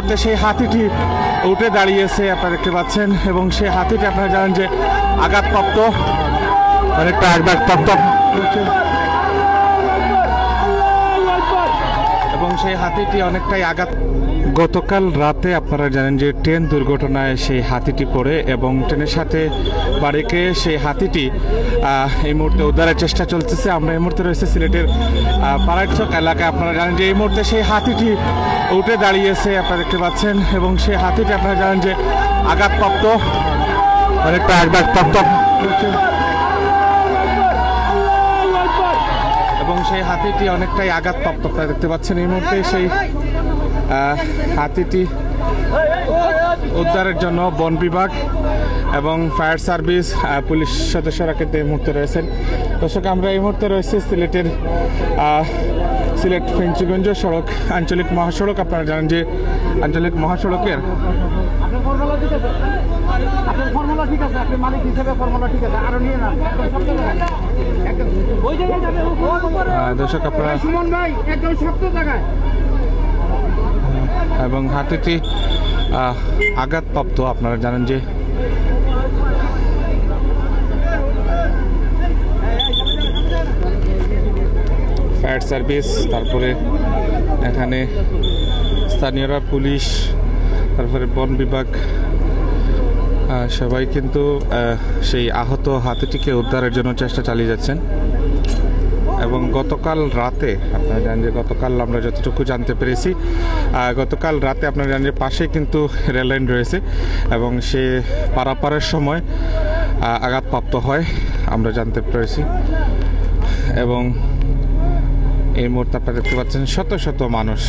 মুহূর্তে সেই হাতিটি উঠে দাঁড়িয়েছে আপনারা দেখতে পাচ্ছেন, এবং সেই হাতিটি আপনারা জানেন যে আঘাতপ্রাপ্ত, অনেকটা আঘাতপ্রাপ্ত, এবং সেই হাতিটি অনেকটাই আঘাত। গতকাল রাতে আপনারা জানেন যে ট্রেন দুর্ঘটনায় সেই হাতিটি পড়ে এবং ট্রেনের সাথে বাড়িকে সেই হাতিটি এই মুহূর্তে উদ্ধারের চেষ্টা চলতেছে। আমরা এই মুহূর্তে রয়েছে সিলেটের পাড়াইচক এলাকায়। আপনারা জানেন যে এই মুহূর্তে সেই হাতিটি উঠে দাঁড়িয়েছে আপনারা দেখতে পাচ্ছেন, এবং সেই হাতিটি আপনারা জানেন যে আঘাতপ্রাপ্ত, অনেকটা আঘাতপ্রাপ্ত, এবং সেই হাতিটি অনেকটাই আঘাতপ্রাপ্ত আপনারা দেখতে পাচ্ছেন। এই মুহূর্তে সেই হাতিটি উদ্ধারের জন্য বন বিভাগ এবং ফায়ার সার্ভিস, পুলিশ সদস্যরা কিন্তু এই মুহূর্তে রয়েছেন। দর্শক, আমরা এই মুহূর্তে রয়েছে সিলেটের সিলেট ফেঞ্চিগঞ্জ সড়ক, আঞ্চলিক মহাসড়ক। আপনারা জানেন যে আঞ্চলিক মহাসড়কের দর্শক আপনারা এবং হাতিটি আঘাতপ্রাপ্ত। আপনারা জানেন যে ফায়ার সার্ভিস, তারপরে এখানে স্থানীয়রা, পুলিশ, তারপরে বন বিভাগ সবাই কিন্তু সেই আহত হাতিটিকে উদ্ধারের জন্য চেষ্টা চালিয়ে যাচ্ছেন। এবং গতকাল রাতে আপনারা জানেন যে গতকাল আমরা যতটুকু জানতে পেরেছি, গতকাল রাতে আপনারা জানেন যে পাশে কিন্তু রেললাইন রয়েছে এবং সে পারাপারের সময় আঘাতপ্রাপ্ত হয় আমরা জানতে পেরেছি। এবং এই মুহূর্তে আপনারা দেখতে পাচ্ছেন শত শত মানুষ